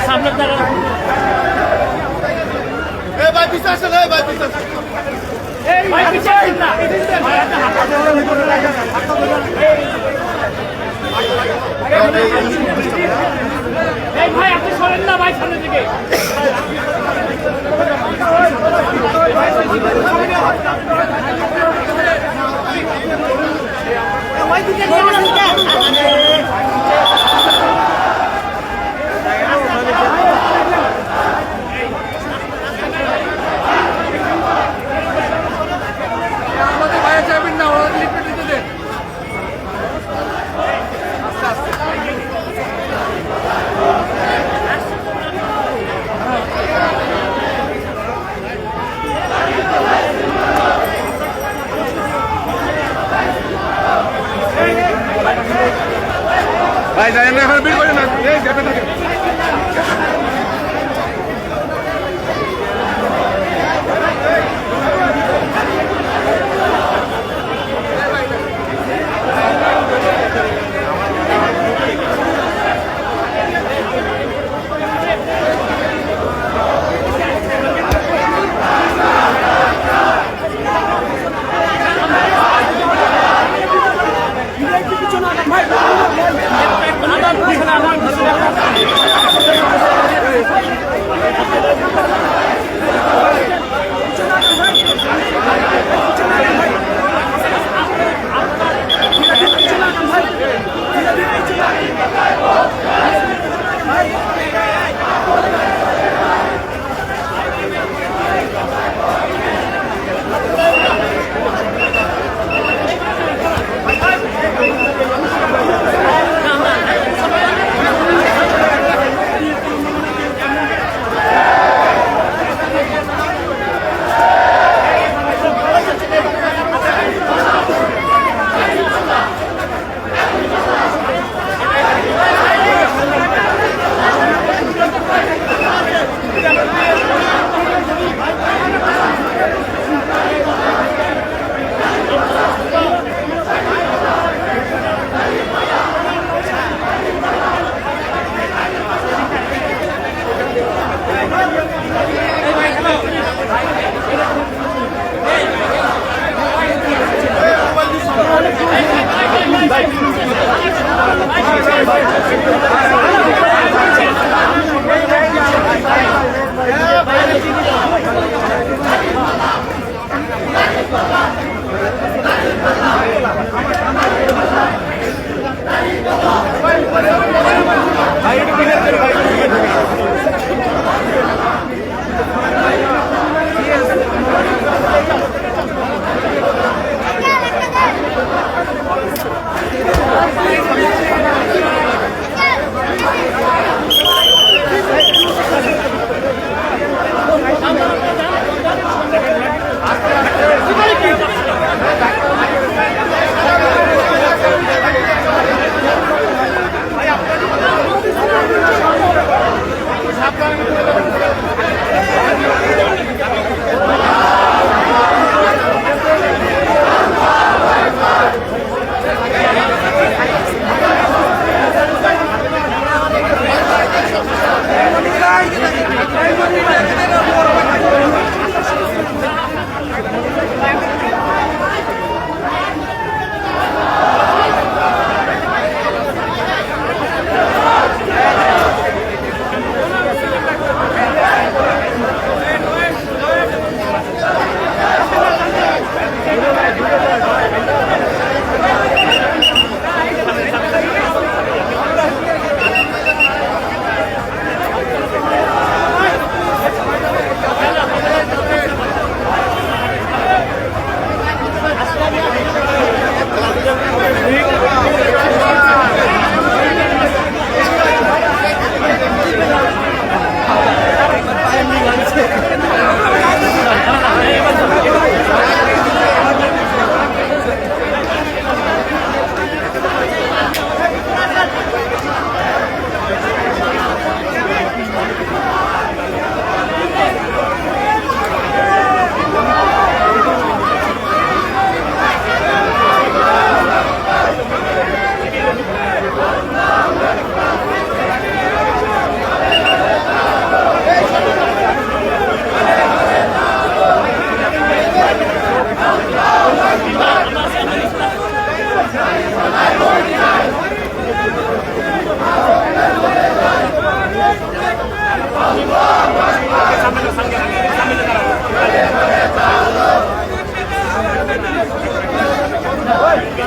সামনে দাঁড়ান। এই ভাই পিছে আসেন, এই ভাই পিছে আসেন। ভাই পিছে আসেন না। এই ভাই আপনি সরেন না ভাই সামনে থেকে। ভাই যাই না, এখন বের করে না, এই গ্যাপে থাকে।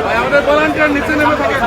ভাই আমাদের ভলান্টিয়ার নিচে নেমে থাকে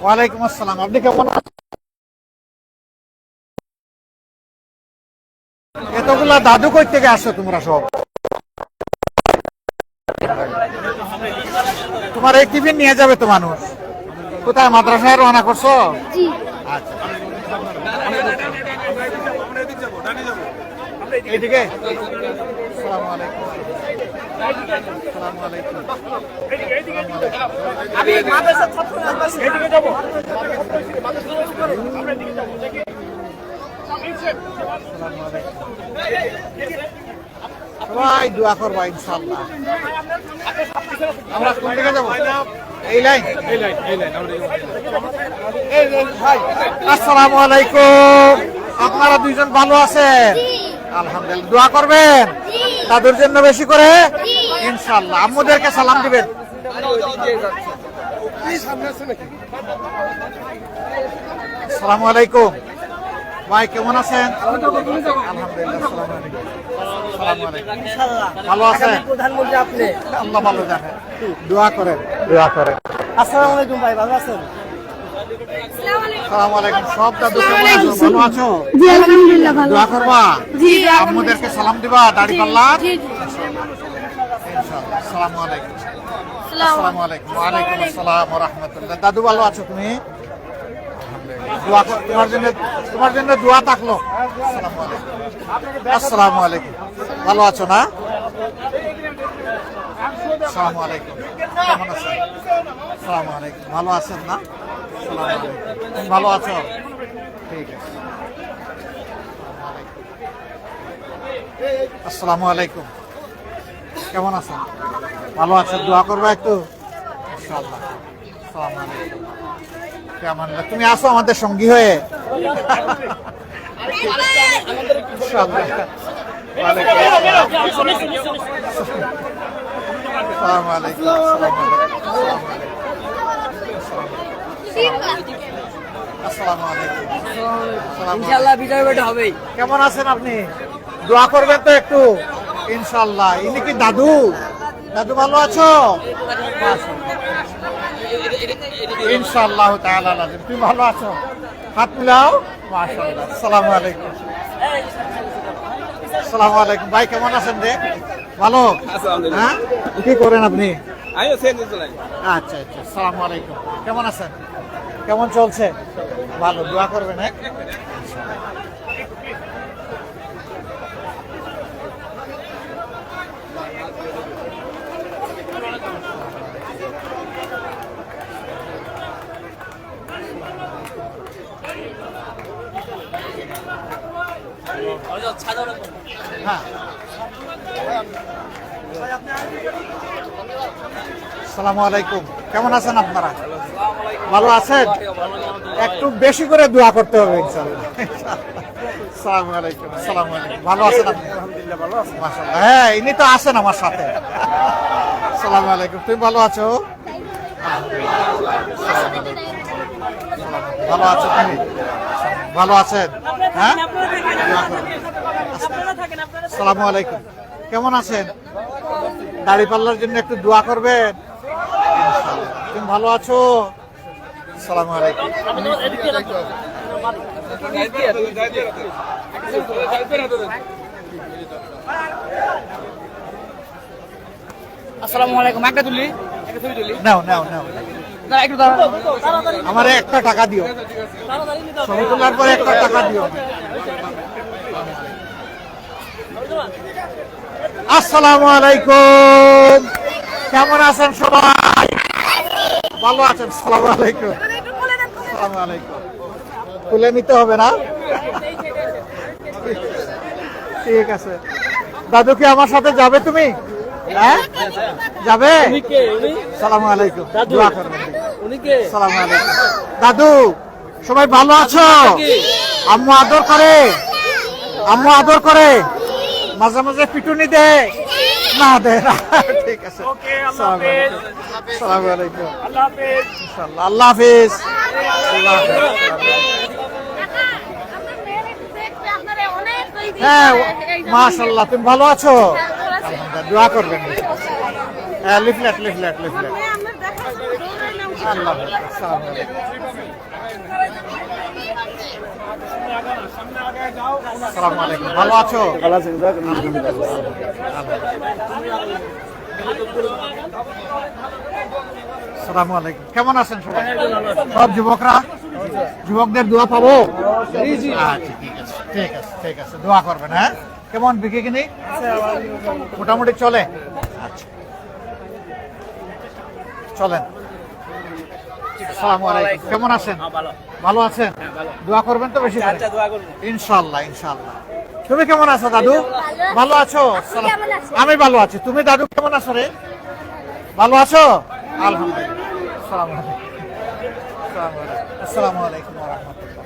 ওয়ালাইকুম আসসালাম। আপনি কেমন আছেন? এতগুলা দাদু কই থেকে আসছো তোমরা সব? তোমার এই টিফিন নিয়ে যাবে তো মানুষ? কোথায় মাদ্রাসায় রওনা করছো? আচ্ছা এইদিকে। আসসালামু আলাইকুম। আসসালামু আলাইকুম। সবাই দোয়া করবা ইনশাআল্লাহ। আমরা কোন দিকে যাবো? এই লাইন। ভাই আসসালামু আলাইকুম। আপনারা দুইজন ভালো আছেন? আলহামদুলিল্লাহ। দোয়া করবেন তাদের জন্য বেশি করে ইনশাআল্লাহ। আম্মুদেরকে সালাম দিবেন। আসসালামু আলাইকুম। ভাই কেমন আছেন? আলহামদুলিল্লাহ। আসসালামু আলাইকুম। ভালো আছেন? প্রধানমন্ত্রী আপনি। আল্লাহ ভালো জানেন। দোয়া করেন, দোয়া করেন। আসসালামু আলাইকুম ভাই, ভালো আছেন? আসসালামু আলাইকুম। সব দাদু কেমন আছো? ভালো আছো? জি আলহামদুলিল্লাহ ভালো। দোয়া করবা? জি আম্মুদেরকে সালাম দিবা দাড়ি পাল্লা? জি ইনশাআল্লাহ। আসসালামু আলাইকুম। আসসালামু আলাইকুম। ওয়া আলাইকুম আসসালাম ওয়া রাহমাতুল্লাহ। দাদু ভালো আছো তুমি? দোয়া তোমার জন্য দোয়া থাকলো। আসসালামু আলাইকুম। আসসালামু আলাইকুম। ভালো আছো না? আসসালামু আলাইকুম। কেমন আছেন? আসসালামু আলাইকুম। ভালো আছেন না? আসসালামু আলাইকুম। তুমি ভালো আছো? ঠিক আছে। আসসালামু আলাইকুম। কেমন আছেন? ভালো আছেন? দোয়া করবা একটু ইনশাআল্লাহ। আসসালামু আলাইকুম। কেমন? তুমি আসো আমাদের সঙ্গী হয়ে। ইনশাআল্লাহ। ওয়ালাইকুম আসসালামু আলাইকুম। আসসালামু আলাইকুম। ইনশাআল্লাহ বিজয় বেটা হবেই। কেমন আছেন আপনি? দোয়া করবেন তো একটু ইনশাআল্লাহ। ইনি কি দাদু? দাদু ভালো আছো? ইনশাআল্লাহ তাআলা লাজিম। তুমি ভালো আছো? হাত মিলাও। মাশাআল্লাহ। আসসালামু আলাইকুম। আসসালামু আলাইকুম। ভাই কেমন আছেন রে? ভালো? হ্যাঁ, কি করেন আপনি? আচ্ছা আচ্ছা। আসসালামু আলাইকুম। কেমন আছেন? কেমন চলছে? ভালো। দোয়া করবেন। হ্যাঁ, হ্যাঁ আসসালামু আলাইকুম, কেমন আছেন আপনারা? ভালো আছেন? একটু বেশি করে দোয়া করতে হবে ইনশাআল্লাহ। আসসালামু আলাইকুম। আসসালামু আলাইকুম, ভালো আছেন আপনি? মাশাআল্লাহ, হ্যাঁ ইনি তো আছেন আমার সাথে। আসসালামু আলাইকুম, তুমি ভালো আছো? ভালো আছো তুমি? ভালো আছেন? হ্যাঁ, আসসালামু আলাইকুম, কেমন আছেন? দাড়ি পাল্লার জন্য একটু দোয়া করবেন। তুমি ভালো আছো? আসসালামু আলাইকুম। আসসালামু আলাইকুম, একটা তুলি, একটা ছবি তুলি। নাও নাও নাও, না একটু দাঁড়ান। আমারে একটা টাকা দিও, ছবি তোলার পরে একটা টাকা দিও। আসসালামু আলাইকুম, কেমন আছেন সবাই? ভালো আছেন? আসসালামু আলাইকুম। আসসালামু আলাইকুম, তুলে নিতে হবে না? ঠিক আছে, দাদু কি আমার সাথে যাবে তুমি? হ্যাঁ যাবে? আসসালামু আলাইকুম, দোয়া করবেন। আসসালামু আলাইকুম। দাদু সবাই ভালো আছো? আম্মু আদর করে? আম্মু আদর করে? মাঝে মাঝে পিটুনি দেয়? না দেয় না? ঠিক আছে, আসসালামু আলাইকুম। ইনশাআল্লাহ, আল্লাহ হাফেজ। আল্লাহ হাফেজ। হ্যাঁ মাশাআল্লাহ, তুমি ভালো আছো? দোয়া করবেন। হ্যাঁ, লিফলেট লিফলেট লিফলেট। আল্লাহ হাফেজ। আসসালামু আলাইকুম। আসসালামু আলাইকুম, ভালো আছো? আসসালামু আলাইকুম, কেমন আছেন সবাই? সব যুবকরা, যুবকদের দোয়া পাবো? আচ্ছা ঠিক আছে, ঠিক আছে, ঠিক আছে, দোয়া করবেন। হ্যাঁ, কেমন বিক্রি কিনি? মোটামুটি চলে? আচ্ছা চলেন। আসসালামু আলাইকুম, কেমন আছেন? ভালো আছেন? দোয়া করবেন তো বেশি করে? ইনশাআল্লাহ ইনশাআল্লাহ। তুমি কেমন আছো দাদু? ভালো আছো? আমি ভালো আছি। তুমি দাদু কেমন আছো রে? ভালো আছো? আলহামদুলিল্লাহ। আসসালামু আলাইকুম। আসসালামু আলাইকুম ওয়া রাহমাতুল্লাহ।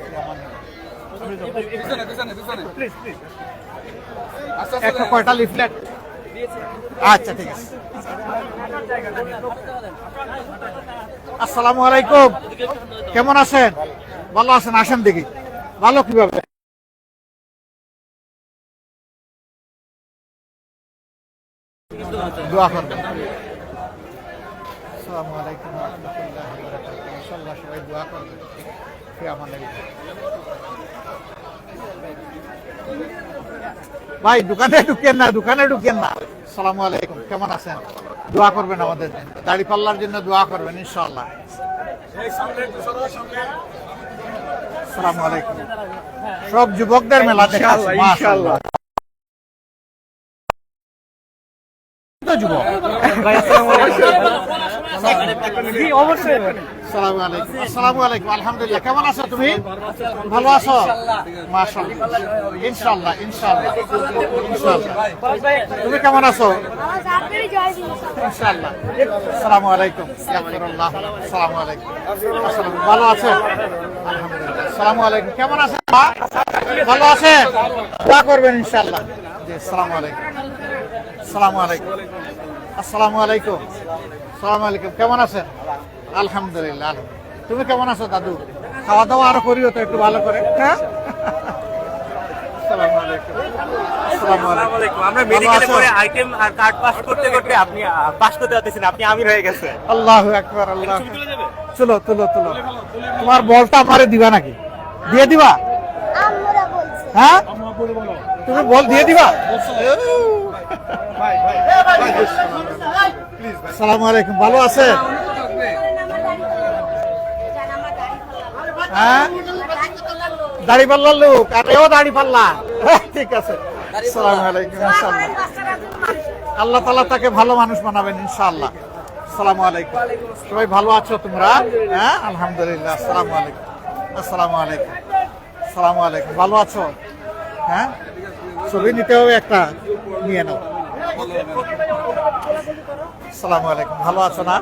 একটা কয়টা লিফলেট? আচ্ছা ঠিক আছে। আসসালামু আলাইকুম, কেমন আছেন? ভালো আছেন? আসেন দেখি। ভালো কিভাবে? দোয়া করবেন। আসসালামু আলাইকুম ওয়া রাহমাতুল্লাহি ওয়া বারাকাতুহু। ইনশাআল্লাহ সবাই দোয়া করবেন। ফি আমানিল্লাহ। ভাই দোকানে ঢুকেন না, দোকানে ঢুকেন না। আসসালামু আলাইকুম, কেমন আছেন? দোয়া করবেন আমাদের জন্য, দাড়ি পাল্লার জন্য দোয়া করবেন ইনশাআল্লাহ। আসসালামু আলাইকুম, সব যুবকদের মেলা দেখাচ্ছি মাশাআল্লাহ। তো যুবক আসসালামু আলাইকুম। আসসালামু আলাইকুম, আলহামদুলিল্লাহ, কেমন আছো তুমি? ভালো আছো? মাশাআল্লাহ, ইনশাআল্লাহ ইনশাআল্লাহ ইনশাআল্লাহ। তুমি কেমন আছো? ইনশাআল্লাহ। আসসালামু আলাইকুম। ইয়াগফিরুল্লাহ। আসসালামু আলাইকুম। আসসালাম, ভালো আছেন? আলহামদুলিল্লাহ। আসসালামু আলাইকুম, কেমন আছেন? ভালো আছেন? দোয়া করবেন ইনশাআল্লাহ। জি, আসসালামু আলাইকুম। আসসালামু আলাইকুম। আসসালামু আলাইকুম। আসসালামু আলাইকুম, কেমন আছেন? আলহামদুলিল্লাহ। তুমি কেমন আছো দাদু? খাওয়া দাওয়া আরো করিও তো একটু ভালো করে। হ্যাঁ, আসসালামু আলাইকুম। আসসালামু আলাইকুম। আমরা মেডিকেলে করে আইটেম আর কার্ড পাস করতে করতে আপনি পাস করতে পারতেছেন, আপনি আমির হয়ে গেছে। আল্লাহু আকবার, আল্লাহ। চলো তুলো তুলো। তোমার বলটা আমারে দিবা নাকি? দিয়ে দিবা? হ্যাঁ, তুমি বল দিয়ে দিবা? আসসালামু আলাইকুম, ভালো আছেন? হ্যাঁ, দাড়ি পাল্লার লোক, আর এও দাড়ি পাল্লা। ঠিক আছে, আসসালামু আলাইকুম। ইনশাআল্লাহ আল্লাহ তাআলা তাকে ভালো মানুষ বানাবেন ইনশাআল্লাহ। আসসালামু আলাইকুম, সবাই ভালো আছো তোমরা? হ্যাঁ, আলহামদুলিল্লাহ। আসসালামু আলাইকুম। আসসালামু আলাইকুম। আসসালামু আলাইকুম, ভালো আছো? হ্যাঁ, ছবি নিতে হবে একটা, নিয়ে নাও। আসসালামু আলাইকুম, ভালো আছো না?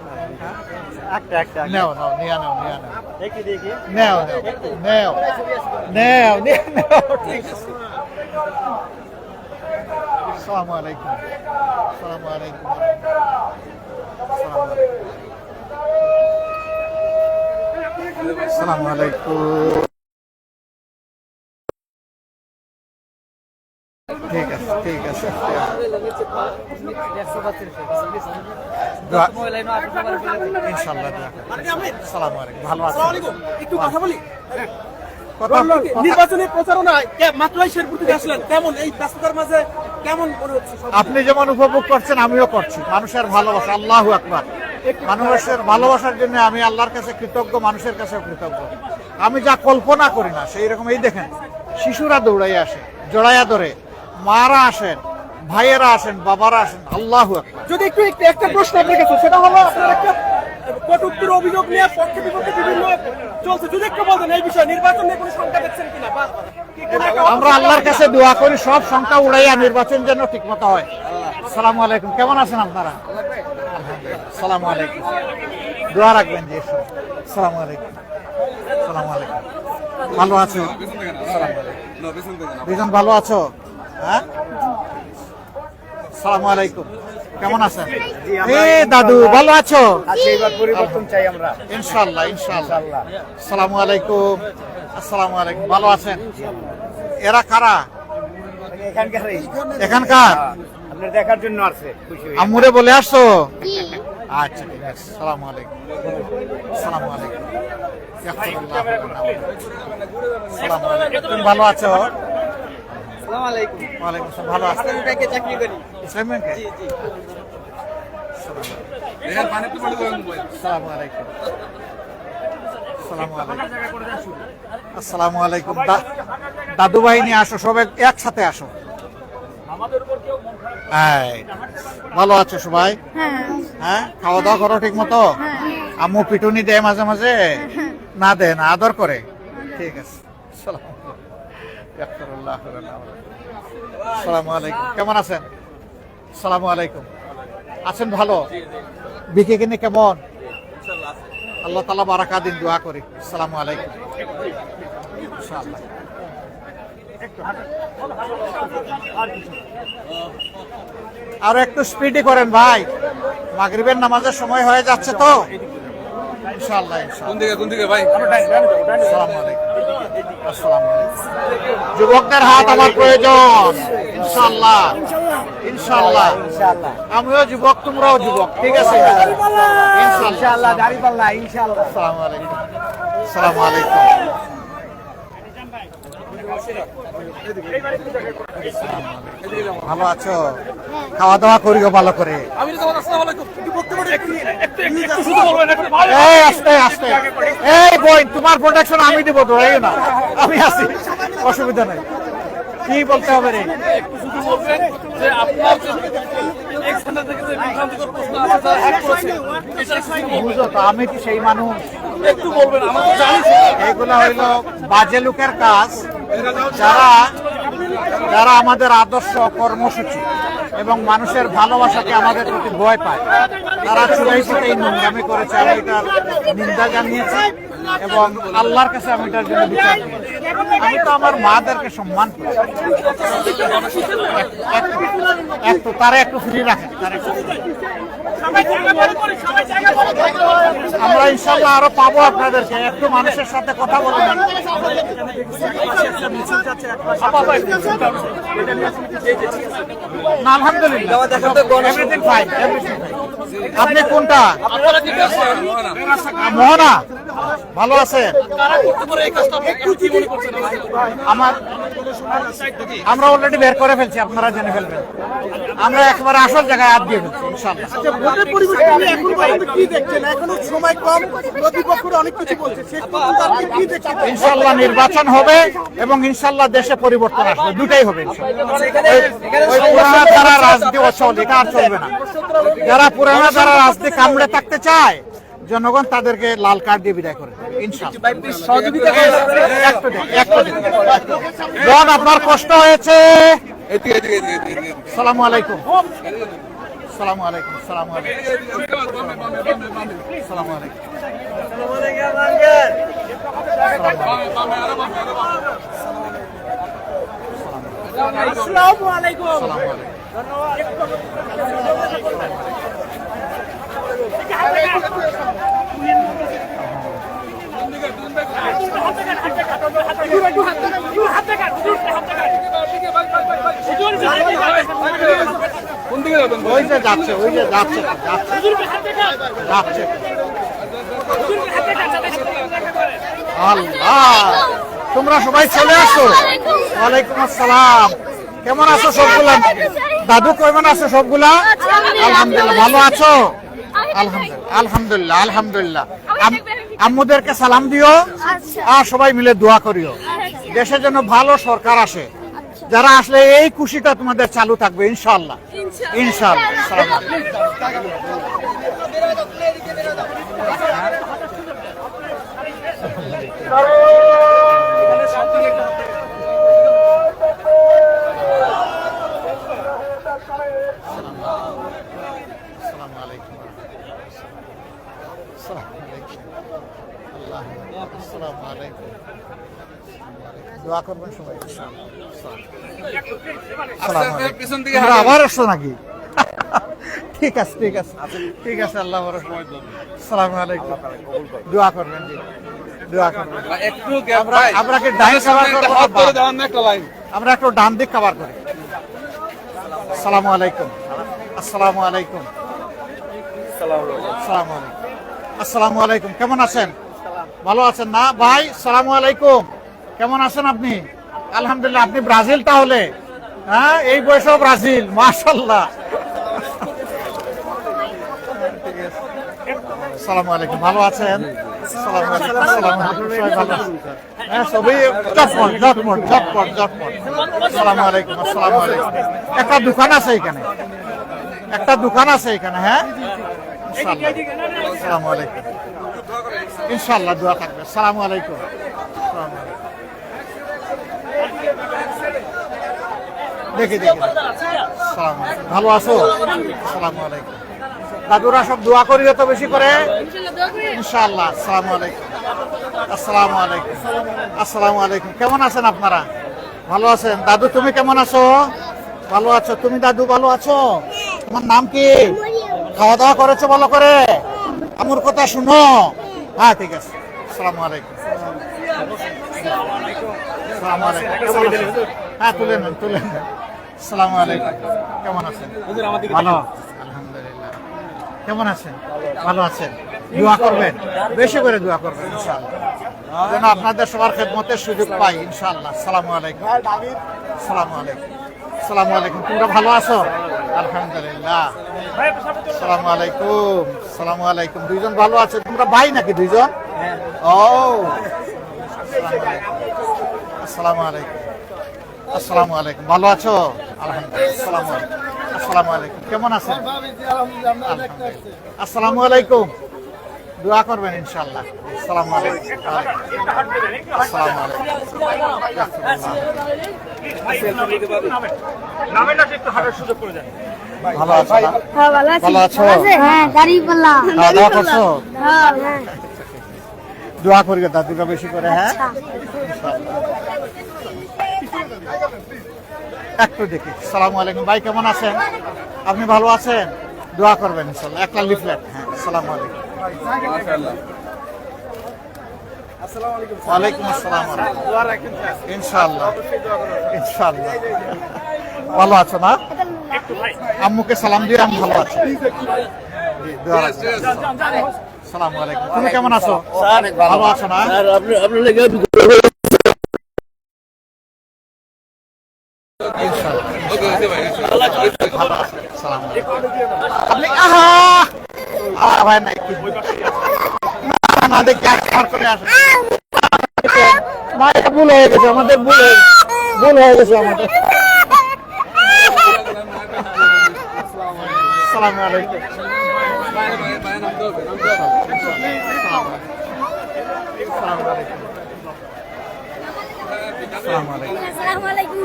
একটা একটা নেও নাও, নিয়ে নাও, নিয়ে নাও, দেখি দেখি নেও নেও নেও নেও নিয়ে নাও, ঠিক আছে। আসসালামু আলাইকুম, আসসালামু আলাইকুম, আসসালামু আলাইকুম। ঠিক আছে, ঠিক আছে। ইনশাআল্লাহ আসসালামু আলাইকুম, ভালো আছেন? একটু কথা বলি। কথা- নির্বাচনী প্রচারণায় মাত্রই শেরপুর থেকে আসলেন, কেমন এই ব্যস্ততার মাঝে কেমন মনে হচ্ছে? আপনি যেমন উপভোগ করছেন আমিও করছি। মানুষের ভালোবাসা, আল্লাহু আকবার। মানুষের ভালোবাসার জন্য আমি আল্লাহর কাছে কৃতজ্ঞ, মানুষের কাছে কৃতজ্ঞ। আমি যা কল্পনা করি না সেই রকম। এই দেখেন, শিশুরা দৌড়াই আসে, জড়াইয়া ধরে, মারা আসেন, ভাইয়েরা আসেন, বাবারা আসেন, আল্লাহু আকবার। যদি একটু একটা প্রশ্ন আপনার কাছে, সেটা হলো আপনার একটা কটূক্তির অভিযোগ নিয়ে পক্ষে বিপক্ষে বিভিন্ন চলছে, যদি একটু বলতেন এই বিষয়ে, নির্বাচন নিয়ে কোনো শঙ্কা দেখছেন কিনা? বা আমরা আল্লাহর কাছে দোয়া করি সব সংখ্যা উড়াইয়া নির্বাচন যেন ঠিক মতো হয়। আসসালামু আলাইকুম, কেমন আছেন আপনারা? আসসালামু আলাইকুম, দোয়া রাখবেন জি। আসসালামু আলাইকুম, আসসালামু আলাইকুম, ভালো আছো? আসসালামু আলাইকুম। দুজন ভালো আছো? হ্যাঁ, আসসালামু আলাইকুম, কেমন আছেন? দাদু ভালো আছো? এবার পরিবর্তন চাই আমরা। ইনশাআল্লাহ, ইনশাআল্লাহ। আসসালামু আলাইকুম, আসসালামু আলাইকুম, ভালো আছেন? এরা কারা? এখানকারই এখানকার? আপনার দেখার জন্য আসছে, খুশি হয়ে। আম্মুরে বলে আসছো? আচ্ছা, ঠিক আছে। আসসালামু আলাইকুম, আসসালামু আলাইকুম। আসসালামু আলাইকুম। তুমি ভালো আছো? আসসালামু আলাইকুম। ওয়ালাইকুম আসসালাম, ভালো আছো? আমি ব্যাংকে চাকরি করি। ইসলাম ব্যাংকে? জি জি। আসসালামু আলাইকুম, আসসালামু আলাইকুম, আসসালামু আলাইকুম। দাদু ভাই নিয়ে আসো, সবাই একসাথে আসো। এই, ভালো আছো সবাই? হ্যাঁ, খাওয়া দাওয়া করো ঠিক মতো? আম্মু পিটুনি দেয় মাঝে মাঝে? না দেয় না, আদর করে? ঠিক আছে। আসসালামু আলাইকুম, কেমন আছেন? আসসালামু আলাইকুম, আছেন ভালো? বিকে কিনে কেমন? আল্লাহ তাআলা বারাকা দিন, দোয়া করি। আসসালামু আলাইকুম, ইনশাআল্লাহ। আর একটু স্পিডি করেন ভাই, মাগরিবের নামাজের সময় হয়ে যাচ্ছে তো। ইনশাআল্লাহ, ইনশাআল্লাহ। কোন দিকে ভাই? আসসালামু আলাইকুম, আসসালামু আলাইকুম। যুবকদের হাত আমার প্রয়োজন। ইনশাআল্লাহ, ইনশাআল্লাহ। আমিও যুবক, তোমরাও যুবক, ঠিক আছে? ইনশাআল্লাহ, দাঁড়িপাল্লা, ইনশাআল্লাহ। আসসালামু আলাইকুম, আসসালামু আলাইকুম। ভালো আছো? খাওয়া দাওয়া করিও ভালো করে। আমি তো আসসালামু আলাইকুম, একটু বক্তব্যটা একটু শুধু বলবেন, একটু ভালো। এই আস্তে আস্তে, এই বোন, তোমার প্রোটেকশন আমি দিব, ধরাইও না, আমি আছি, অসুবিধা নাই। কি বলতে হবে রে? একটু শুধু বলবেন যে আপনার যে এক্সেন্টার থেকে যে বিভ্রান্তিকর প্রশ্ন আপনারা হ্যাক করেছেন, এটা শুধু বুঝো তো, আমি কি সেই মানুষ? একটু বলবেন, আমরা তো জানি। এগুলো হইলো বাজে লোকের কাজ, যারা যারা আমাদের আদর্শ কর্মসূচি এবং মানুষের ভালোবাসাকে আমাদের প্রতি ভয় পায়, তারা চুলাই থেকে এই নোংরামি করেছে। আমি এটার নিন্দা জানিয়েছি এবং আল্লাহর কাছে আমি এটার জন্য বিচার দিয়েছি। আমি তো আমার মাদেরকে সম্মান করি। একটু তারা একটু ফ্রি রাখেন, তারা একটু free রাখেন। আমরা ইনশাল্লাহ আরো পাবো আপনাদেরকে। একটু মানুষের সাথে কথা বলবেন। না, আলহামদুলিল্লাহ, এভরিথিং ফাইন, এভরিথিং ফাইন। আপনি কোনটা? মোহনা, ভালো আছে? আমার আমরা অলরেডি বের করে ফেলছি, আপনারা জেনে ফেলবেন। আমরা একেবারে আসল জায়গায় হাত দিয়ে ফেলছি ইনশাল্লাহ। ভোটের পরিবেশ নিয়ে এখন পর্যন্ত কি দেখছেন? এখনো সময় কম, প্রতিপক্ষরা অনেক কিছু বলছে, শেষ পর্যন্ত আপনি কি দেখছেন? ইনশাল্লাহ নির্বাচন হবে এবং ইনশাল্লাহ দেশে পরিবর্তন আসবে, দুটাই হবে ইনশাল্লাহ। ওই পুরানা ধারা রাজনীতি অচল, এটা আর চলবে না। যারা পুরানা ধারা রাজনীতি কামড়ে থাকতে চায়, জনগণ তাদেরকে লাল কার্ড দিয়ে বিদায় করে দেবে ইনশাল্লাহ। একটু দিন। বোন, আপনার কষ্ট হয়েছে, সালামু আলাইকুম সালামু আলাইকুম সালামু আলাইকুম সালামু আলাইকুম আসসালামু আলাইকুম। সালামু আলাইকুম ওই যে যাচ্ছে যাচ্ছে আল্লাহ তোমরা সবাই চলে আসো ওয়ালাইকুম আসসালাম কেমন আছো সবগুলা দাদু কেমন আছো সবগুলা আলহামদুলিল্লাহ ভালো আছো আলহামদুলিল্লাহ আলহামদুলিল্লাহ আম্মুদেরকে সালাম দিও আর সবাই মিলে দোয়া করিও দেশে যেন ভালো সরকার আসে যারা আসলে এই খুশিটা তোমাদের চালু থাকবে ইনশাআল্লাহ ইনশাআল্লাহ আসসালামু আলাইকুম আসসালামু আলাইকুম দোয়া করবেন সবাই তোমরা আবার আসছো নাকি ঠিক আছে ঠিক আছে ঠিক আছে আল্লাহ আসসালামু আলাইকুম দোয়া করবেন জি দোয়া করবেন একটু আমরা কি ডাইন কভার করব আমরা একটু ডান দিক কভার করি আসসালামু আলাইকুম আসসালামু আলাইকুম আসসালামু আলাইকুম আসসালামু আলাইকুম কেমন আছেন ভালো আছেন না ভাই আসসালামু আলাইকুম কেমন আছেন আপনি আলহামদুলিল্লাহ আপনি ব্রাজিল তাহলে হ্যাঁ এই বয়সেও ব্রাজিল মাশাআল্লাহ আসসালামু আলাইকুম ভালো আছেন আসসালামু আলাইকুম আসসালামু আলাইকুম সবাই ভালো আছেন হ্যাঁ সবই ঝটপট আসসালামু আলাইকুম আসসালামু আলাইকুম একটা দোকান আছে এখানে হ্যাঁ ইনশাআল্লাহ আসসালামু আলাইকুম ইনশাআল্লাহ দোয়া থাকবে আসসালামু আলাইকুম দেখি আসসালামু আলাইকুম ভালো আছো আসসালামু আলাইকুম দাদুরা সব দোয়া করিও তো বেশি করে ইনশাআল্লাহ আসসালামু আলাইকুম আসসালামু আলাইকুম আসসালামু আলাইকুম কেমন আছেন আপনারা ভালো আছেন দাদু তুমি কেমন আছো ভালো আছো তুমি দাদু ভালো আছো তোমার নাম কি খাওয়া দাওয়া করেছো ভালো করে আমার কথা শুনো হ্যাঁ ঠিক আছে আসসালামু আলাইকুম আসসালামু আলাইকুম কেমন আছেন হ্যাঁ তুলে নেন আসসালামু আলাইকুম কেমন আছেন ভালো আলহামদুলিল্লাহ কেমন আছেন ভালো আছেন দোয়া করবেন বেশি করে দোয়া করবেন ইনশাআল্লাহ যেন আপনাদের সবার খেদমতের সুযোগ পাই ইনশাআল্লাহ আসসালামু আলাইকুম আসসালামু আলাইকুম আসসালামু আলাইকুম তোমরা ভালো আছো আলহামদুলিল্লাহ আসসালামু আলাইকুম আসসালামু আলাইকুম দুইজন ভালো আছে তোমরা ভাই নাকি দুইজন ও আসসালামু আলাইকুম আসসালামু আলাইকুম ভালো আছো আলহামদুলিল্লাহ আসসালামু আলাইকুম কেমন আছেন আসসালামু আলাইকুম দোয়া করবেন ইনশাআল্লাহ আসসালামু আলাইকুম আসসালামু আলাইকুম ভালো আছো ভালো আছো হ্যাঁ গাড়ি বললাম খাওয়া দাওয়া করছো দোয়া করি দাদুরা বেশি করে হ্যাঁ একটু দেখি আসসালামু আলাইকুম ভাই কেমন আছেন আপনি ভালো আছেন দোয়া করবেন ইনশাআল্লাহ একটা লিফলেট হ্যাঁ আসসালামু আলাইকুম ওয়ালাইকুম আসসালাম ইনশাআল্লাহ ইনশাআল্লাহ ভালো আছো না আম্মুকে সালাম দিয়ে আমি ভালো আছি আসসালামু আলাইকুম তুমি কেমন আছো ভালো আছো না আপনি ভাই নাই আমাদের করে আসেন ভুল হয়ে গেছে আমাদের ভুল হয়ে গেছে আমাদের আসসালামু আলাইকুম আসসালামু আলাইকুম আসসালামু আলাইকুম।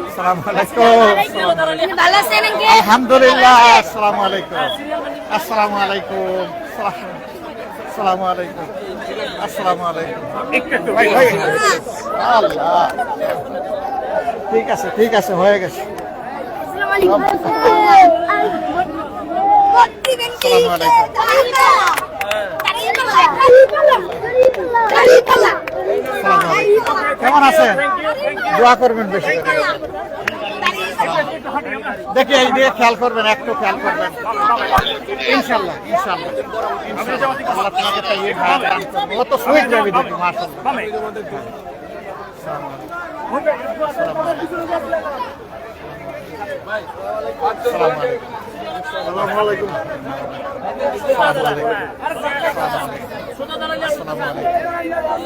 ভালো আছেন আঙ্কেল? আলহামদুলিল্লাহ। আসসালামু আলাইকুম। আসসালামু আলাইকুম। আসসালামু আলাইকুম। আসসালামু আলাইকুম। আল্লাহ, ঠিক আছে ঠিক আছে, হয়ে গেছে। আসসালামু আলাইকুম। আসসালামু আলাইকুম। আসসালামু আলাইকুম। কেমন আছেন? দোয়া করবেন বেশি করে। দেখি এই দিকে খেয়াল করবেন, একটু খেয়াল করবেন। ইনশাল্লাহ ইনশাল্লাহ ইনশাল্লাহ আল্লাহ তোমাকে তাইয়ে ভালো দান করবে। ও তো সুইট যাবে দেখি, মাশাআল্লাহ। আসসালামু আলাইকুম।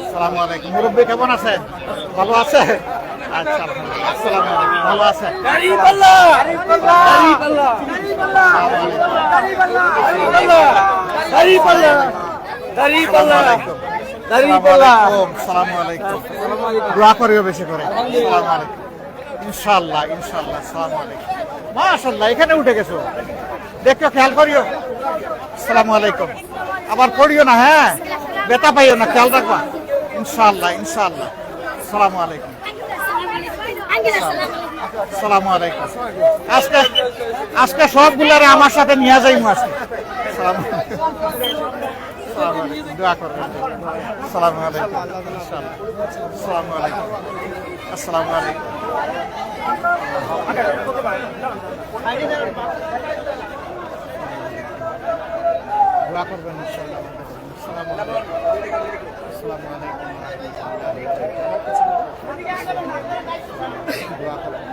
আসসালামু আলাইকুম। মুরব্বী কেমন আছেন? ভালো আছে? আচ্ছা, আসসালামু আলাইকুম। ভালো আছে? আসসালামু আলাইকুম। দোয়া করিও বেশি করে। আসসালামু আলাইকুম। ইনশাআল্লাহ ইনশাআল্লাহ। আসসালামু আলাইকুম। মাশাআল্লাহ, এখানে উঠে গেছো, দেখো খেয়াল করিও। আসসালামু আলাইকুম। আবার পড়িও না, হ্যাঁ, বেতা পাইও না, খেয়াল রাখবা। ইনশাআল্লাহ ইনশাআল্লাহ। আসসালামু আলাইকুম। আসসালামু আলাইকুম। আজকে আজকে সবগুলারে আমার সাথে নিয়ে যাইমু আজকে। আসসালামু আলাইকুম। আসসালামু আলাইকুম। দোয়া করবেন। আসসালামু আলাইকুম। ইনশাআল্লাহ। আসসালামু আলাইকুম। আসসালামু আলাইকুম। দোয়া করবেন ইনশাআল্লাহ। আসসালামু আলাইকুম। আসসালামু আলাইকুম। দোয়া করবেন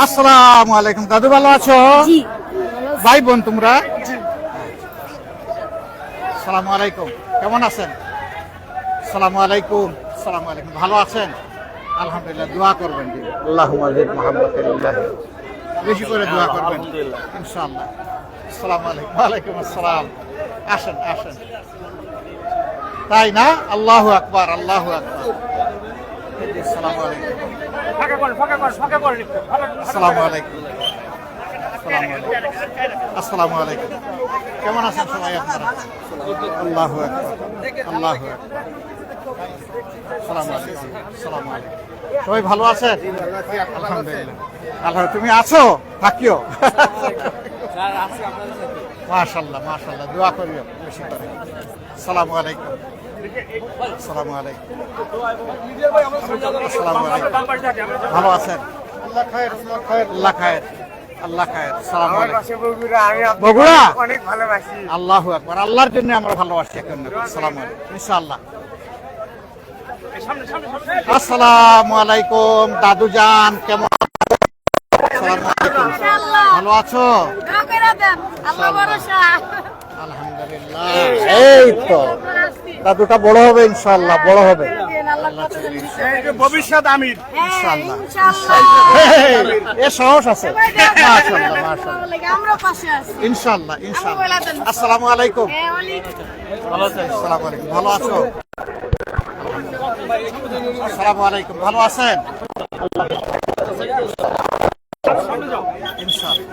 আসসালামু আলাইকুম। দাদু ভালো আছো? ভাই বোন তোমরা? আসসালামু আলাইকুম। কেমন আছেন? আসসালামু আলাইকুম। আসসালামু আলাইকুম। ভালো আছেন? আলহামদুলিল্লাহ। দোয়া করবেন, আল্লাহুম্মা জিদ মুহাম্মাদিল্লাহ, বেশি করে দোয়া করবেন ইনশাআল্লাহ। আসসালামু আলাইকুম। ওয়ালাইকুম আসসালাম। আসেন আসেন। তাই না? আল্লাহু আকবার আল্লাহু আকবার। আসসালামু আলাইকুম। আসসালামু আলাইকুম। আসসালামু আলাইকুম। কেমন আছেন সবাই আপনারা? আল্লাহু আকবার আল্লাহু আকবার। আসসালামু আলাইকুম। আসসালামু আলাইকুম। সবাই ভালো আছেন? আলহামদুলিল্লাহ। আল্লাহ, তুমি আছো? থাকিও। মাশাআল্লাহ মাশাআল্লাহ। দোয়া করিও বেশি করে। আসসালামু আলাইকুম। আসসালামু আলাইকুম। আসসালামু আলাইকুম। ভালো আছেন? আল্লাহ খায়ের আল্লাহ খায়ের আল্লাহ খায়ের আল্লাহ খায়ের। আসসালামু আলাইকুম। বগুড়া অনেক ভালোবাসি। আল্লাহু আকবার। আল্লাহর জন্য আমরা ভালোবাসি এখন। আসসালামু আলাইকুম। ইনশাআল্লাহ। আসসালামু আলাইকুম। দাদু জান কেমন? আসসালামু আলাইকুম। ভালো আছো? আলহামদুলিল্লাহ। এই তো দাদুটা বড় হবে ইনশাআল্লাহ, বড় হবে। ভবিষ্যৎ আমির ইনশাআল্লাহ এ সাহস আছে। মাশাআল্লাহ মাশাআল্লাহ। ইনশাআল্লাহ ইনশাআল্লাহ। আসসালামু আলাইকুম। ভালো আছেন? আসসালামু আলাইকুম। ভালো আছো? আসসালামু আলাইকুম। ভালো আছেন? ইনশাআল্লাহ।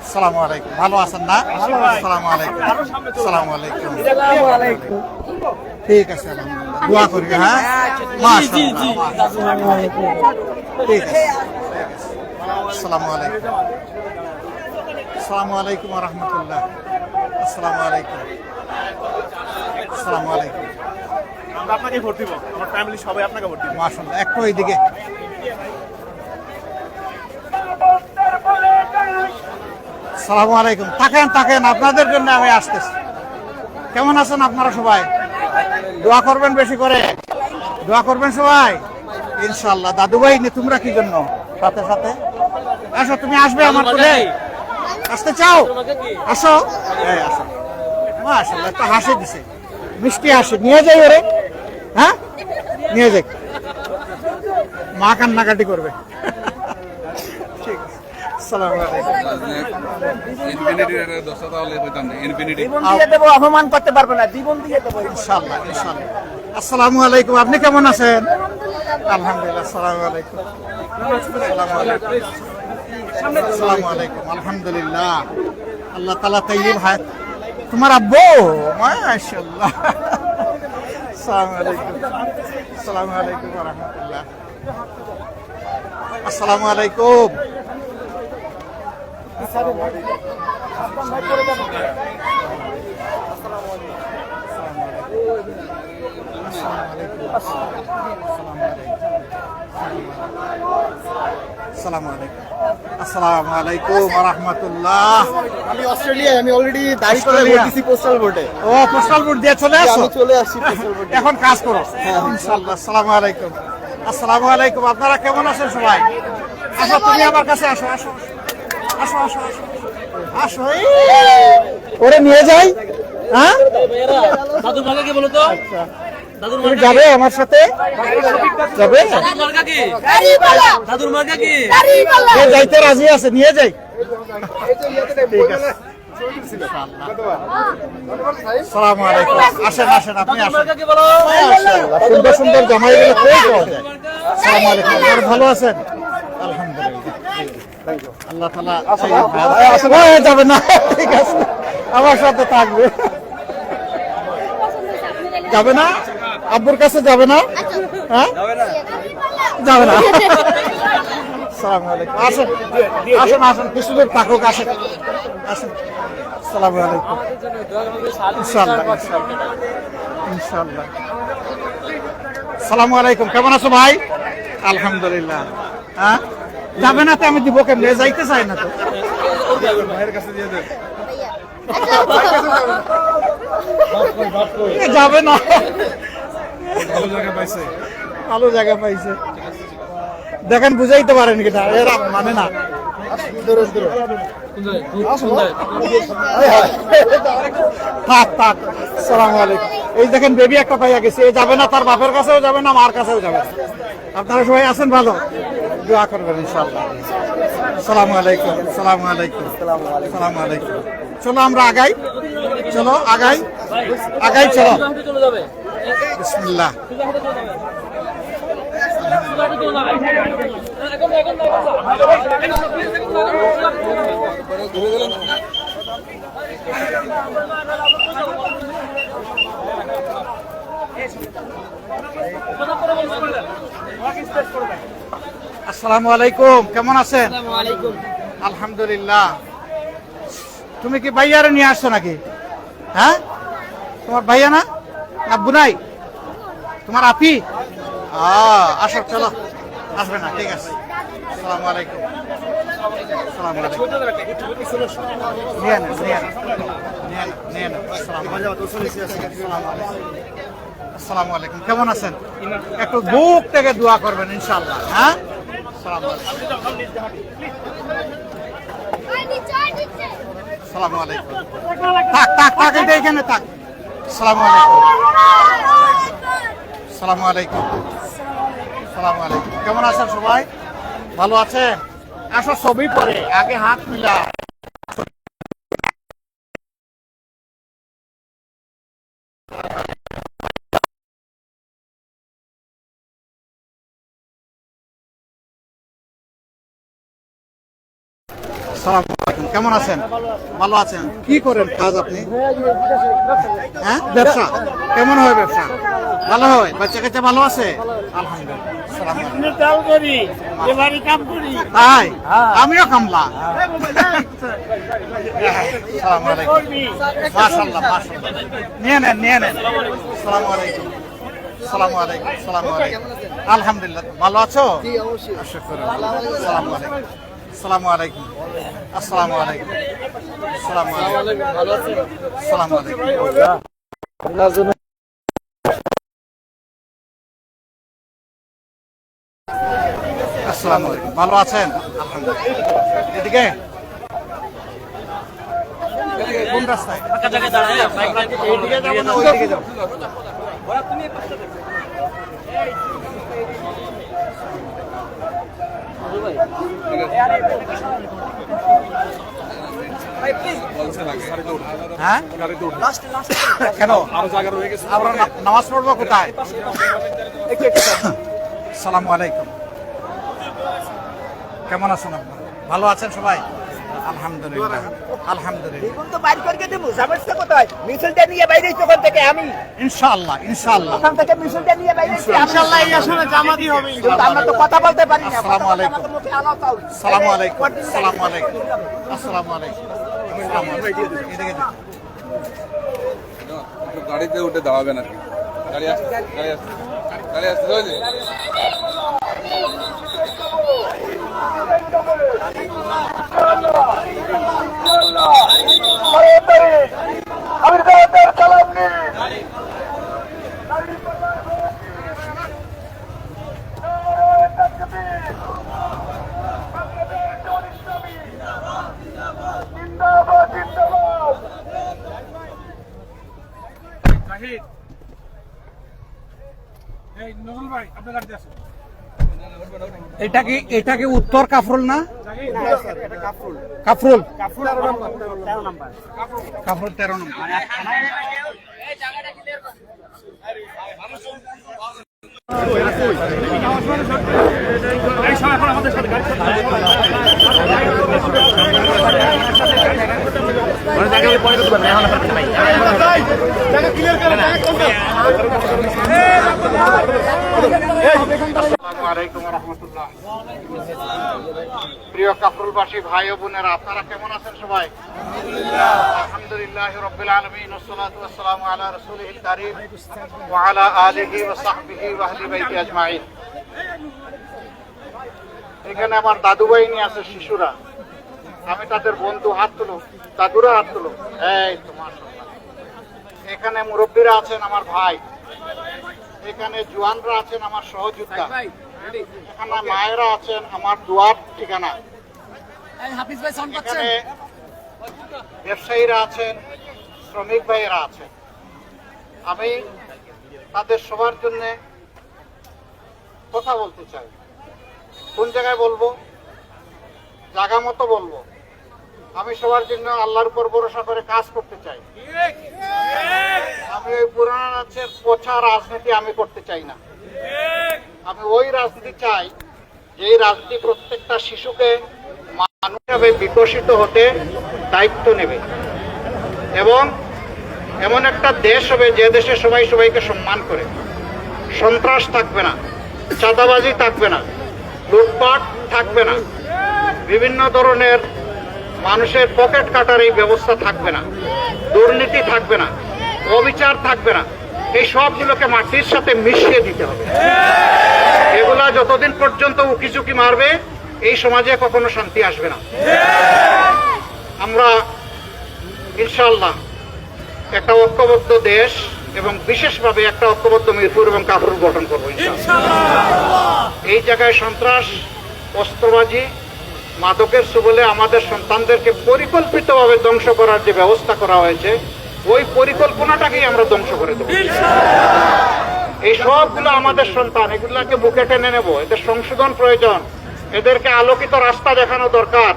আসসালামু আলাইকুম। ভালো আছেন না? আসসালামু আলাইকুম। আসসালামু আলাইকুম। ঠিক আছে, আলহামদুলিল্লাহ। দোয়া করি, হ্যাঁ। মাশাআল্লাহ ঠিক আছে। আসসালামু আলাইকুম। আসসালামু আলাইকুম ওয়া রাহমাতুল্লাহ। আসসালামু আলাইকুম। আসসালামু আলাইকুম। আমরা আপনাকে ভোট দিব, আমার ফ্যামিলি সবাই আপনাকে ভোট দিব। মাশাআল্লাহ। একটু এইদিকে। আসসালামু আলাইকুম। থাকেন থাকেন, আপনাদের জন্য আমি আসতেছি। কেমন আছেন আপনারা সবাই? দোয়া করবেন বেশি করে। দোয়া করবেন সবাই ইনশাআল্লাহ। দাদু ভাই তোমরা কি জন্য সাথে সাথে আসো? তুমি আসবে আমার কোলে? আসতে চাও? আসো। এই আসো। মাশাআল্লাহ, একটা হাসি দিছে, মিষ্টি হাসি। নিয়ে যাই ওরে, হ্যাঁ নিয়ে যাই। মা কান্নাকাটি করবে। ঠিক আছে, আসসালামু আলাইকুম। ইনফিনিটির দশটা তাহলে হইতাম না ইনফিনিটি জীবন দিয়ে দেবো, অপমান করতে পারবে না, জীবন দিয়ে দেবো। ইনশাআল্লাহ ইনশাআল্লাহ। আসসালামু আলাইকুম, আপনি কেমন আছেন? আলহামদুলিল্লাহ। আসসালামু আলাইকুম। আসসালামু আলাইকুম। আসসালামু আলাইকুম। আলহামদুলিল্লাহ, আল্লাহ তাআলা তাইয়িব হায়াত। তোমার আব্বু মাশাআল্লাহ। আসসালামু আলাইকুম। আসসালামু আলাইকুম ওয়া রাহমাতুল্লাহ। আসসালামু আলাইকুম। আসসালামু আলাইকুম। আসসালামু আলাইকুম ওয়া রাহমাতুল্লাহ। আমি অস্ট্রেলিয়ায়, আমি অলরেডি দাঁড়িয়ে করে অস্ট্রেলিয়া? বলতেছি পোস্টাল বোর্ডে। ও পোস্টাল বোর্ড দিয়ে চলে আসো? আমি চলে আসছি পোস্টাল বোর্ডে। এখন কাজ করো ইনশাআল্লাহ। আসসালামু আলাইকুম। আসসালামু আলাইকুম। আপনারা কেমন আছেন সবাই? আসো, তুমি আমার কাছে আসো, আসো আসো আসো আসো আসো। ওরে নিয়ে যাই। হ্যাঁ, দাদুর মার্কা কি বলো তো? দাদুর তুমি যাবে আমার সাথে? যাবে? মার্কা কি? দাড়িওয়ালা দাদুর মার্কা কি? দাড়িওয়ালা কে যাইতে রাজি আছে? নিয়ে যাই। ঠিক আছে। আসসালামু আলাইকুম। আসেন আসেন, আপনি আসেন। মার্কা কি বলো? মাশাআল্লাহ, সুন্দর সুন্দর জামাইগুলো কই পাওয়া যায়? আসসালামু আলাইকুম। আপনারা ভালো আছেন? আলহামদুলিল্লাহ। আল্লাহ তাআলা যাবে না, ঠিক আছে, আমার সাথে থাকবে। যাবে না? আব্বুর কাছে যাবে না? হ্যাঁ, যাবে না। আসসালামু আলাইকুম। আসেন আসেন আসেন, কিছু দূর থাকুক, আসেন আসেন। আসসালামু আলাইকুম। ইনশাআল্লাহ ইনশাআল্লাহ। আসসালামু আলাইকুম। কেমন আছো ভাই? আলহামদুলিল্লাহ। হ্যাঁ, যাবে না তো আমি দিব কেমনে? যাইতে চাই না তো। ভাইয়ের কাছে দিয়ে দেন এ যাবে না, ভালো জায়গা পাইছে ভালো জায়গা পাইছে। দেখেন বুঝাইতে পারেন কিনা, এরা মানে না। থাক থাক। আসসালামু আলাইকুম। এই দেখেন বেবি একটা পাইয়া গেছে, এ যাবে না, তার বাপের কাছেও যাবে না, মার কাছেও যাবে না। আপনারা সবাই আছেন ভালো, দোয়া করবেন ইনশাআল্লাহ। আসসালামু আলাইকুম। আসসালামু আলাইকুম। আসসালামু আলাইকুম। চলো আমরা আগাই, চলো আগাই আগাই, চলো। চলে যাবে। বিসমিল্লাহ। আসসালামু আলাইকুম। কেমন আছেন? আলহামদুলিল্লাহ। তুমি কি ভাইয়ারে নিয়ে আসছো নাকি? হ্যাঁ, তোমার ভাইয়া না, না বুনাই, তোমার আপি? আসো, চলো। আসবে না, ঠিক আছে। আসসালামু আলাইকুম। আসসালামু আলাইকুম। নিয়ে নেন, নিয়ে নেন, নিয়ে নেন। আসসালামু আলাইকুম। আসসালামু আলাইকুম। কেমন আছেন? একটু বুক থেকে দোয়া করবেন ইনশাআল্লাহ। হ্যাঁ, আসসালামু আলাইকুম। আসসালামু আলাইকুম। থাক থাক থাক, এটা এখানে থাক। আসসালামু আলাইকুম। আসসালামু আলাইকুম। আসসালামু আলাইকুম। কেমন আছেন সবাই? ভালো আছেন? আসো, ছবি পরে, আগে হাত মিলা। আসসালামু আলাইকুম। কেমন আছেন? ভালো আছেন? কি করেন কাজ আপনি? হ্যাঁ, ব্যবসা কেমন হয়? ব্যবসা ভালো হয়? বাচ্চা কাচ্চা ভালো আছে? আলহামদুলিল্লাহ। আসসালামু আলাইকুম। চাল করি, এবারে কাম করি। তাই? আমিও কামলা। আসসালামু আলাইকুম। মাশাআল্লাহ, মাশাআল্লাহ। নিয়ে নেন, নিয়ে নেন। আসসালামু আলাইকুম। আসসালামু আলাইকুম। আসসালামু আলাইকুম। আলহামদুলিল্লাহ। ভালো আছো? জি, অবশ্যই। আসসালামু আলাইকুম। আসসালামু আলাইকুম। আসসালামু আলাইকুম। আসসালামু আলাইকুম। ভালো আছেন? আসসালামু আলাইকুম। আসসালামু আলাইকুম। ভালো আছেন? আলহামদুলিল্লাহ। এদিকে কোন রাস্তায়? ফাঁকা জায়গায় দাঁড়ায়, বাইক রাখতে এইদিকে যাবো না ওইদিকে যাবো? হ্যাঁ কেন আমরা নামাজ পড়বো কোথায়? আসসালামু আলাইকুম, কেমন আছেন আপনারা? ভালো আছেন সবাই? আলহামদুলিল্লাহ আলহামদুলিল্লাহ। এখন তো বাইর করে দেবো, সমস্যা কোথায়? মিছিলটা নিয়ে বাইরে ওখান থেকে আমি ইনশাআল্লাহ ইনশাআল্লাহ ওখান থেকে মিছিলটা নিয়ে বাইরে ইনশাআল্লাহ এই আসলে জামাতই হবে। আমরা তো কথা বলতে পারি না। আসসালামু আলাইকুম। আমাদের মুখে আনাও তাও। আসসালামু আলাইকুম আসসালামু আলাইকুম আসসালামু আলাইকুম। এদিকে দিন। গাড়িতে উঠে দাঁড়াবেন আর কি। গাড়ি আসছে গাড়ি আসছে গাড়ি আসছে বুঝলি? এটা কি উত্তর কাফরুল না? কাফরুল কাফরুল 13 নম্বর। এই সময় এখন আমাদের সাথে গাড়ি প্রিয় কাফরুলবাসী ভাই ও বোনেরা, আপনারা কেমন আছেন সবাই? আলহামদুলিল্লাহ রাব্বিল আলামিন, ওয়াসসালাতু ওয়াসসালামু আলা রাসূলিল কারীম ওয়া আলা আলিহি ওয়া সাহবিহি ওয়া আহলি বাইতি আজমাইন। এখানে আমার দাদু ভাই নিয়ে আছে শিশুরা, আমি তাদের বন্ধু, হাত তুলো, দাদুরা হাত তুলো। এই তো মাশাআল্লাহ। এখানে মুরব্বীরা আছেন আমার ভাই, এখানে জওয়ানরা আছেন আমার সহযোদ্ধা, এখানে মায়েরা আছেন আমার দোয়ার ঠিকানা, এখানে ব্যবসায়ীরা আছেন, শ্রমিক ভাইয়েরা আছেন। আমি তাদের সবার জন্য কথা বলতে চাই। কোন জায়গায় বলবো? জায়গা মতো বলবো। আমি সবার জন্য আল্লাহর উপর ভরসা করে কাজ করতে চাই। আমি ওই পুরানো রাজ্যের পচা রাজনীতি আমি করতে চাই না। আমি ওই রাজনীতি চাই যে রাজনীতি প্রত্যেকটা শিশুকে মানুষ হিসেবে বিকশিত হতে দায়িত্ব নেবে এবং এমন একটা দেশ হবে যে দেশে সবাই সবাইকে সম্মান করে, সন্ত্রাস থাকবে না, চাঁদাবাজি থাকবে না, লুটপাট থাকবে না, বিভিন্ন ধরনের মানুষের পকেট কাটার এই ব্যবস্থা থাকবে না, দুর্নীতি থাকবে না, অবিচার থাকবে না। এই সবগুলোকে মাটির সাথে মিশিয়ে দিতে হবে। এগুলা যতদিন পর্যন্ত উকিঝুঁকি মারবে এই সমাজে কখনো শান্তি আসবে না। আমরা ইনশাআল্লাহ একটা ঐক্যবদ্ধ দেশ এবং বিশেষভাবে একটা ঐক্যবদ্ধ মিরপুর এবং কাফরুল গঠন করবো ইনশাআল্লাহ। এই জায়গায় সন্ত্রাস, অস্ত্রবাজি, মাদকের সুবলে আমাদের সন্তানদেরকে পরিকল্পিতভাবে ধ্বংস করার যে ব্যবস্থা করা হয়েছে, ওই পরিকল্পনাটাকেই আমরা ধ্বংস করে দেবো। এই সবগুলো আমাদের সন্তান, এগুলাকে বুকে টেনে নেব। এদের সংশোধন প্রয়োজন, এদেরকে আলোকিত রাস্তা দেখানো দরকার।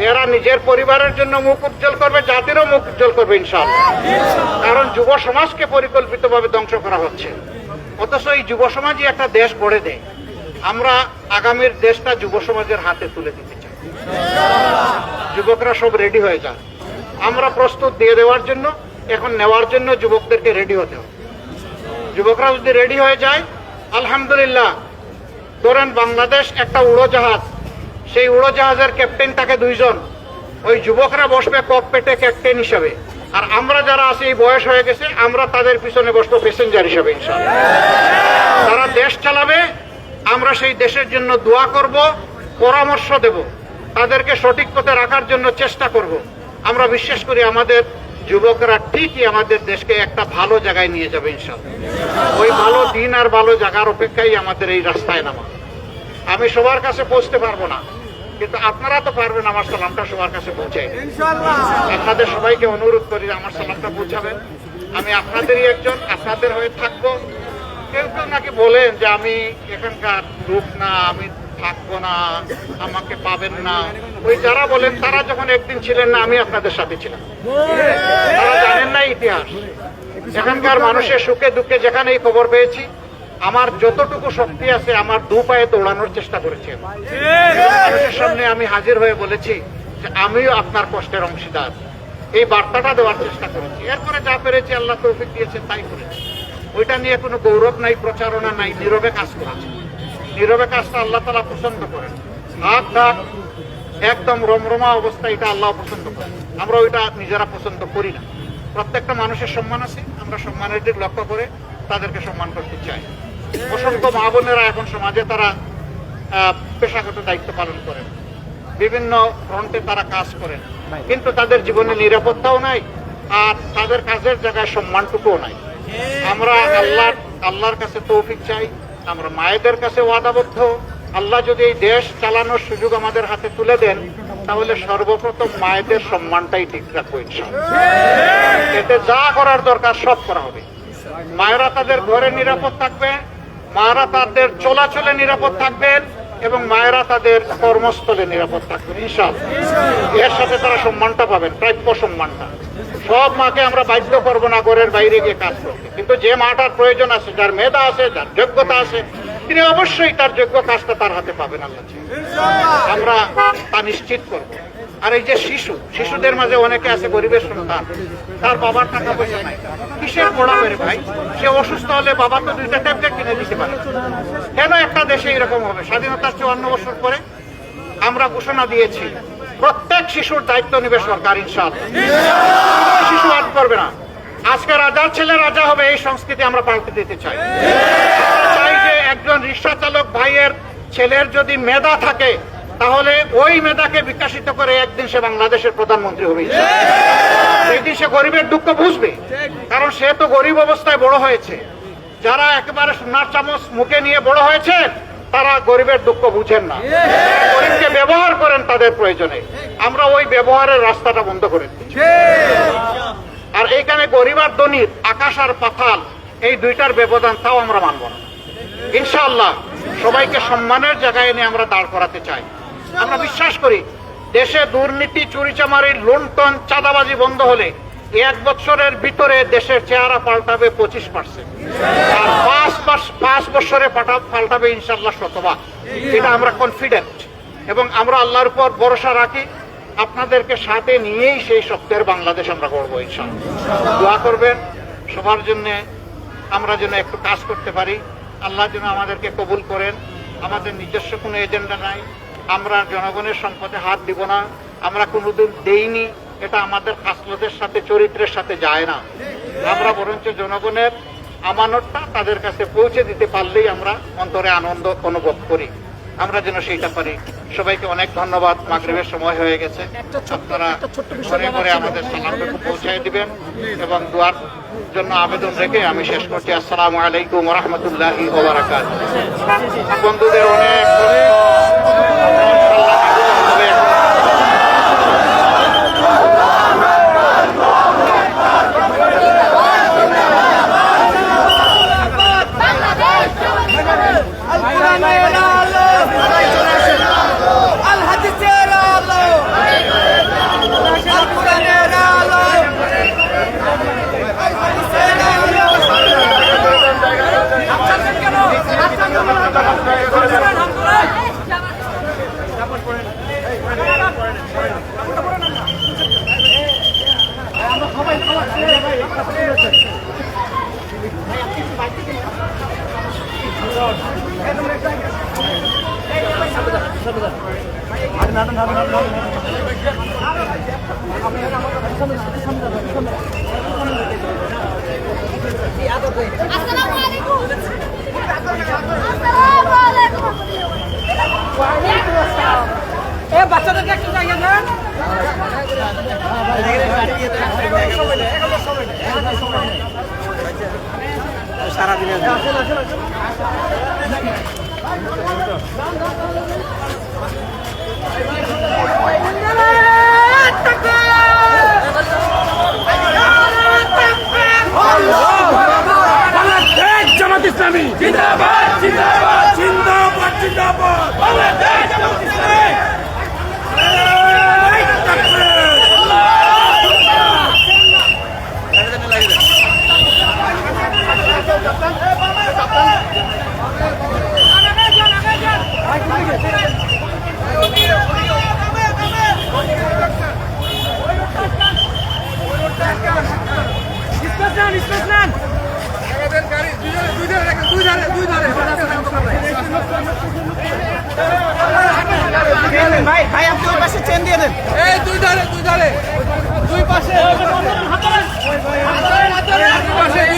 এরা নিজের পরিবারের জন্য মুখ উজ্জ্বল করবে, জাতিরও মুখ উজ্জ্বল করবে ইনশাআল্লাহ। কারণ যুব সমাজকে পরিকল্পিতভাবে ধ্বংস করা হচ্ছে, অথচ এই যুব সমাজই একটা দেশ গড়ে দেয়। আমরা আগামীর দেশটা যুব সমাজের হাতে তুলে দিতে চাই। যুবকরা সব রেডি হয়ে যান, আমরা প্রস্তুত দিয়ে দেওয়ার জন্য, এখন নেওয়ার জন্য যুবকদেরকে রেডি হতে হবে। যুবকরা যদি রেডি হয়ে যায়, আলহামদুলিল্লাহ, ধরেন বাংলাদেশ একটা উড়োজাহাজ, সেই উড়োজাহাজের ক্যাপ্টেন থাকে 2 জন, ওই যুবকরা বসবে ককপিটে ক্যাপ্টেন হিসাবে, আর আমরা যারা আছি এই বয়স হয়ে গেছে, আমরা তাদের পিছনে বসবো প্যাসেঞ্জার হিসাবে ইনশাআল্লাহ। তারা দেশ চালাবে, আমরা সেই দেশের জন্য দোয়া করব, পরামর্শ দেব, তাদেরকে সঠিক পথে রাখার জন্য চেষ্টা করব। আমরা বিশ্বাস করি আমাদের যুবকরা ঠিকই আমাদের দেশকে একটা ভালো জায়গায় নিয়ে যাবে ইনশাআল্লাহ। ওই ভালো দিন আর ভালো জায়গার অপেক্ষায় আমাদের এই রাস্তায় নামা। আমি সবার কাছে পৌঁছতে পারবো না, কিন্তু আপনারা তো পারবেন আমার সালামটা সবার কাছে পৌঁছে। আপনাদের সবাইকে অনুরোধ করি আমার সালামটা পৌঁছাবেন। আমি আপনাদেরই একজন, আপনাদের হয়ে থাকবো। কেউ কেউ নাকি বলেন যে আমি এখানকার লোক না, আমি থাকবো না, আমাকে পাবেন না, ওই যারা বলেন তারা যখন একদিন ছিলেন না, আমি আপনাদের সাথে ছিলাম। তারা জানেন না ইতিহাস। এখানকার মানুষের সুখে দুঃখে যেখানেই খবর পেয়েছি, আমার যতটুকু শক্তি আছে আমার দু পায়ে দৌড়ানোর চেষ্টা করেছি। মানুষের সামনে আমি হাজির হয়ে বলেছি যে আমিও আপনার কষ্টের অংশীদার, এই বার্তাটা দেওয়ার চেষ্টা করেছি। এরপরে যা পেরেছি আল্লাহ তৌফিক দিয়েছেন তাই করেছি। ওইটা নিয়ে কোনো গৌরব নাই, প্রচারণা নাই, নীরবে কাজ করেছে। নীরবে কাজটা আল্লাহ তাআলা পছন্দ করেন। হাত ঢাক একদম রমরমা অবস্থা, এটা আল্লাহ পছন্দ করেন। আমরা ওইটা নিজেরা পছন্দ করি না। প্রত্যেকটা মানুষের সম্মান আছে, আমরা সম্মানের দিক লক্ষ্য করে তাদেরকে সম্মান করতে চাই। অসংখ্য মা বোনেরা এখন সমাজে তারা পেশাগত দায়িত্ব পালন করেন, বিভিন্ন ফ্রন্টে তারা কাজ করেন, কিন্তু তাদের জীবনে নিরাপত্তাও নাই, আর তাদের কাজের জায়গায় সম্মানটুকুও নাই। আমরা আল্লাহর কাছে তৌফিক চাই, আমরা মায়েদের কাছে ওয়াদাবদ্ধ। আল্লাহ যদি এই দেশ চালানোর সুযোগ আমাদের হাতে তুলে দেন, তাহলে সর্বপ্রথম মায়েদের সম্মানটাই ঠিক রাখবো ইনশাআল্লাহ। এতে যা করার দরকার সব করা হবে। মায়েরা তাদের ঘরে নিরাপদ থাকবে, মায়েরা তাদের চলাচলে নিরাপদ থাকবেন, এবং মায়েরা তাদের কর্মস্থলে নিরাপদ থাকবেন ইনশাআল্লাহ। এর সাথে তারা সম্মানটা পাবেন, প্রাপ্য সম্মানটা। সব মাকে আমরা বাধ্য করবো না ঘরের বাইরে গিয়ে কাজ করতে, কিন্তু যে মাটার প্রয়োজন আছে, যার মেধা আছে, যার যোগ্যতা আছে, তিনি অবশ্যই তার যোগ্য কাজটা তার হাতে পাবেন আল্লাহ। আমরা তা নিশ্চিত করব। আর এই যে শিশুদের মাঝে অনেকে আছে গরিবের সন্তান, তার বাবার টাকা পয়সা নাই, কিসের পড়াবে রে ভাই? সে অসুস্থ হলে বাবা তো 2টা ট্যাবলেট কিনে দিতে পারে। কেন একটা দেশে এরকম হবে? স্বাধীনতার 54 বছর পরে আমরা ঘোষণা দিয়েছি প্রত্যেক শিশুর দায়িত্ব নেবে সরকার ইনশাআল্লাহ। শিশু আট করবে না। আজকে রাজার ছেলে রাজা হবে, এই সংস্কৃতি আমরা পাল্টে দিতে চাই। আমরা চাই যে একজন রিক্সা চালক ভাইয়ের ছেলের যদি মেধা থাকে, তাহলে ওই মেধাকে বিকশিত করে একদিন সে বাংলাদেশের প্রধানমন্ত্রী হবে। একদিন সে গরিবের দুঃখ বুঝবে, কারণ সে তো গরিব অবস্থায় বড় হয়েছে। যারা একেবারে সোনার চামচ মুখে নিয়ে বড় হয়েছে, তারা গরিবের দুঃখ বুঝেন না, গরিবকে ব্যবহার করেন তাদের প্রয়োজনে। আমরা ওই ব্যবহারের রাস্তাটা বন্ধ করে দিচ্ছি। আর এইখানে গরিব আর ধনীর আকাশ আর পাতাল, এই দুইটার ব্যবধান, তাও আমরা মানব না ইনশাআল্লাহ। সবাইকে সম্মানের জায়গায় এনে আমরা দাঁড় করাতে চাই। আমরা বিশ্বাস করি দেশে দুর্নীতি, চুরিচামারি, লুণ্ঠন, চাঁদাবাজি বন্ধ হলে 1 বছরের ভিতরে দেশের চেহারা পাল্টাবে 25%, আর 5 বছরে পাল্টাবে ইনশাআল্লাহ 100%। এটা আমরা কনফিডেন্ট, এবং আমরা আল্লাহর উপর ভরসা রাখি। আপনাদেরকে সাথে নিয়েই সেই সত্যের বাংলাদেশ আমরা গড়বো ইনশাআল্লাহ। দোয়া করবেন সবার জন্য, আমরা যেন একটু কাজ করতে পারি। আল্লাহ যেন আমাদেরকে কবুল করেন। আমাদের নিজস্ব কোনো এজেন্ডা নাই, আমরা জনগণের সম্পদে হাত দিব না, আমরা কোনোদিন দেইনি। এটা আমাদের খাসলতের সাথে, চরিত্রের সাথে যায় না। আমরা বরঞ্চ জনগণের আমানতটা তাদের কাছে পৌঁছে দিতে পারলেই আমরা অন্তরে আনন্দ অনুভব করি। আমরা যেন সেইটা পারি। সবাইকে অনেক ধন্যবাদ। মাগরিবের সময় হয়ে গেছে, আপনারা ঘরে ঘরে আমাদের সালামটুকু পৌঁছায় দিবেন, এবং দোয়ার জন্য আবেদন রেখে আমি শেষ করছি। আসসালামু আলাইকুম ওয়া রাহমাতুল্লাহি ওয়া বারাকাতুহু। বন্ধুদের অনেক আসসালামু আলাইকুম। বাচ্চাদেরকে একটু জায়গা দেন। সারাদিনের জামাত ইসলামী জিন্দাবাদ, জিন্দাবাদ, জিন্দাবাদ, জিন্দাবাদ। ভাই আপনি ওই পাশে চেন দিয়ে দেন। এই দুই ধারে দুই পাশে হাত ধরেন, হাত ধরেন, হাত ধরেন, হাত ধরেন।